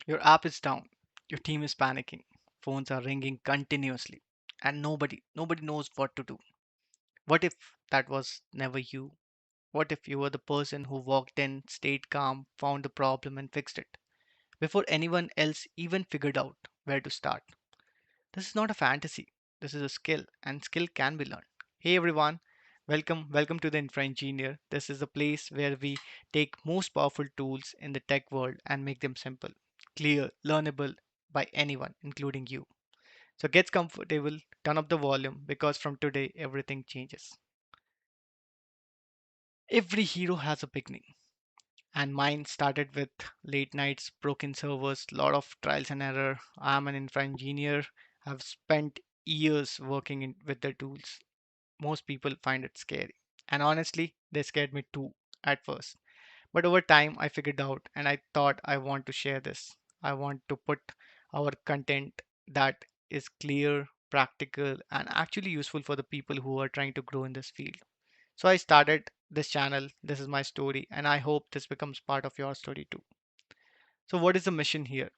Your app is down, your team is panicking, phones are ringing continuously, and nobody knows what to do. What if that was never you? What if you were the person who walked in, stayed calm, found the problem, and fixed it before anyone else even figured out where to start? This is not a fantasy. This is a skill, and skill can be learned. Hey everyone, welcome to the Infra Engineer. This is a place where we take most powerful tools in the tech world and make them simple, clear, learnable by anyone, including you. So get comfortable, turn up the volume because from today everything changes. Every hero has a beginning, and mine started with late nights, broken servers, lot of trials and error. I'm an infra engineer. I've spent years working with the tools. Most people find it scary, and honestly, they scared me too at first. But over time, I figured out, and I thought I want to share this. I want to put our content that is clear, practical, and actually useful for the people who are trying to grow in this field. So I started this channel. This is my story, and I hope this becomes part of your story too. So, what is the mission here?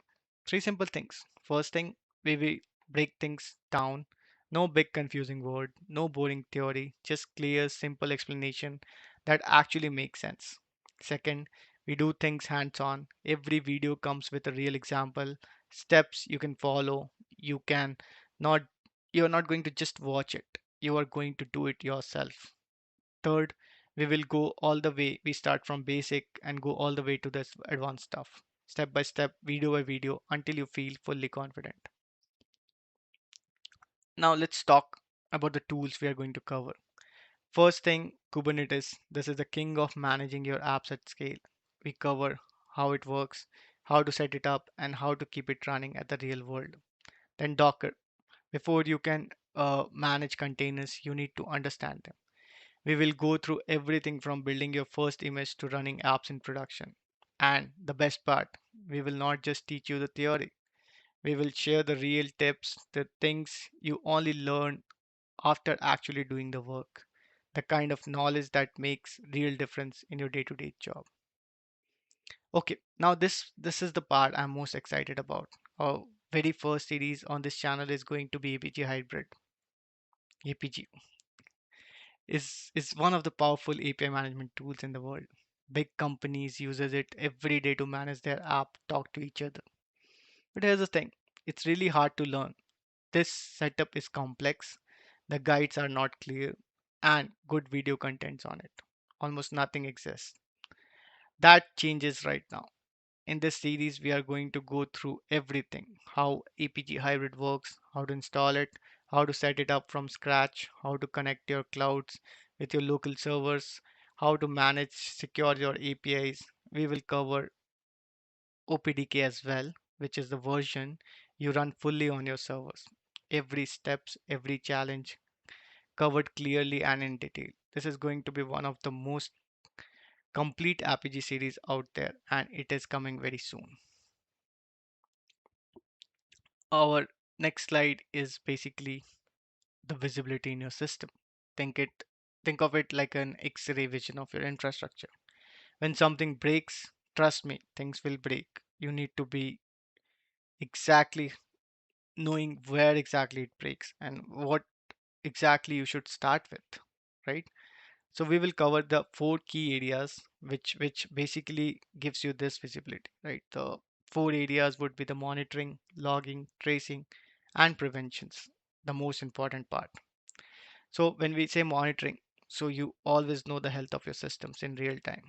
Three simple things. First thing, we will break things down. No big confusing word, no boring theory, just clear, simple explanation that actually makes sense. Second, we do things hands on. Every video comes with a real example, steps you can follow. You can not, you're not going to just watch it, you are going to do it yourself. Third, we will go all the way. We start from basic and go all the way to this advanced stuff, step by step, video by video, until you feel fully confident. Now let's talk about the tools we are going to cover. First thing, Kubernetes. This is the king of managing your apps at scale. We cover how it works, how to set it up, and how to keep it running at the real world. Then Docker. Before you can manage containers, you need to understand them. We will go through everything from building your first image to running apps in production. And the best part, we will not just teach you the theory. We will share the real tips, the things you only learn after actually doing the work, the kind of knowledge that makes real difference in your day-to-day job. Okay, now this is the part I'm most excited about. Our very first series on this channel is going to be APG Hybrid. APG is one of the powerful API management tools in the world. Big companies uses it every day to manage their app, talk to each other. But here's the thing, it's really hard to learn. This setup is complex, the guides are not clear, and good video contents on it. Almost nothing exists. That changes right now. In this series, we are going to go through everything, how APG Hybrid works, how to install it, how to set it up from scratch, how to connect your clouds with your local servers, how to manage secure your APIs. We will cover OPDK as well, which is the version you run fully on your servers. Every steps, every challenge covered clearly and in detail. This is going to be one of the most complete Apigee series out there, and it is coming very soon. Our next slide is basically the visibility in your system. Think it think of it like an X-ray vision of your infrastructure. When something breaks, trust me, things will break. You need to be exactly knowing where exactly it breaks and what exactly you should start with, right? So we will cover the four key areas which basically gives you this visibility, right? The four areas would be the monitoring, logging, tracing, and preventions, the most important part. So when we say monitoring, so you always know the health of your systems in real time.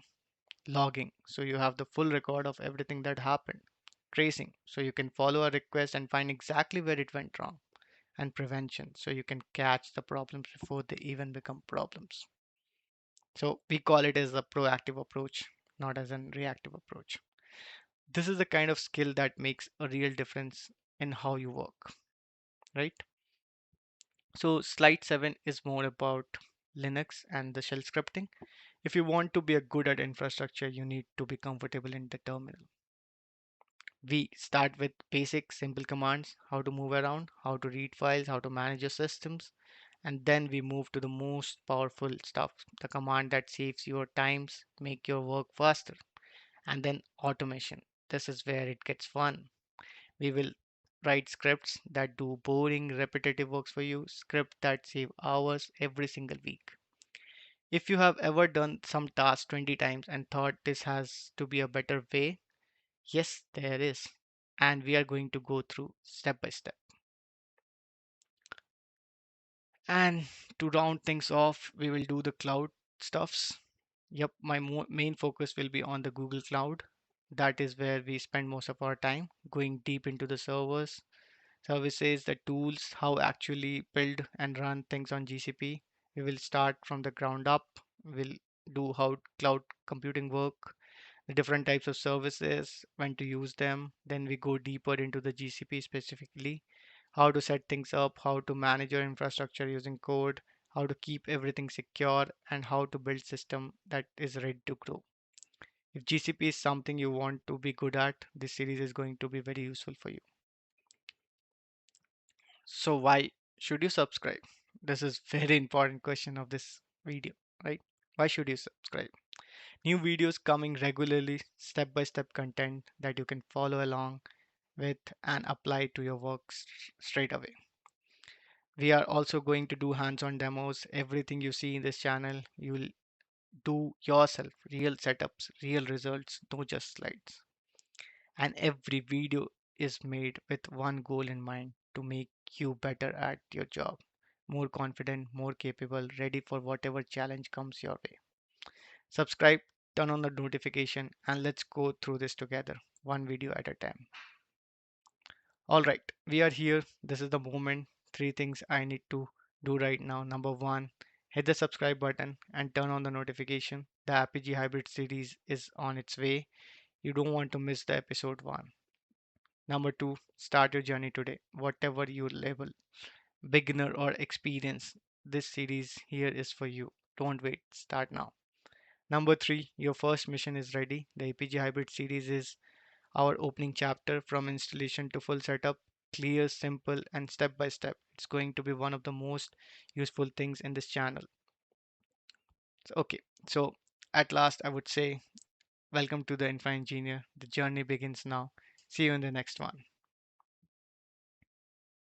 Logging, so you have the full record of everything that happened. Tracing, so you can follow a request and find exactly where it went wrong. And prevention, so you can catch the problems before they even become problems. So we call it as a proactive approach, not as a reactive approach. This is the kind of skill that makes a real difference in how you work, right? So slide 7 is more about Linux and the shell scripting. If you want to be a good at infrastructure, you need to be comfortable in the terminal. We start with basic simple commands, how to move around, how to read files, how to manage your systems, and then we move to the most powerful stuff, the command that saves your times, make your work faster, and then automation. this is where it gets fun. We will write scripts that do boring, repetitive works for you, scripts that save hours every single week. If you have ever done some task 20 times and thought this has to be a better way, yes, there is. And we are going to go through step by step. And to round things off, we will do the cloud stuffs. Yep, my main focus will be on the Google Cloud. That is where we spend most of our time going deep into the servers, services, the tools, how actually build and run things on GCP. We will start from the ground up. We'll do how cloud computing work, the different types of services, when to use them. Then we go deeper into the GCP specifically, how to set things up, how to manage your infrastructure using code, how to keep everything secure, and how to build system that is ready to grow. If GCP is something you want to be good at, this series is going to be very useful for you. So why should you subscribe? This is very important question of this video, right? Why should you subscribe? New videos coming regularly, step by step content that you can follow along with and apply to your work straight away. We are also going to do hands-on demos. Everything you see in this channel, you'll do yourself, real setups, real results, no just slides. And every video is made with one goal in mind to make you better at your job, more confident, more capable, ready for whatever challenge comes your way. Subscribe, turn on the notification, and let's go through this together, one video at a time. All right, we are here. This is the moment. Three things I need to do right now. Number one, hit the subscribe button and turn on the notification. The Apigee Hybrid series is on its way. You don't want to miss the episode one. Number two, start your journey today. Whatever you label, beginner or experience, this series here is for you. Don't wait, start now. Number three, your first mission is ready. The Apigee Hybrid series is our opening chapter from installation to full setup. Clear, simple, and step by step. It's going to be one of the most useful things in this channel. Okay, so at last, I would say welcome to the Infra Engineer. The journey begins now. See you in the next one.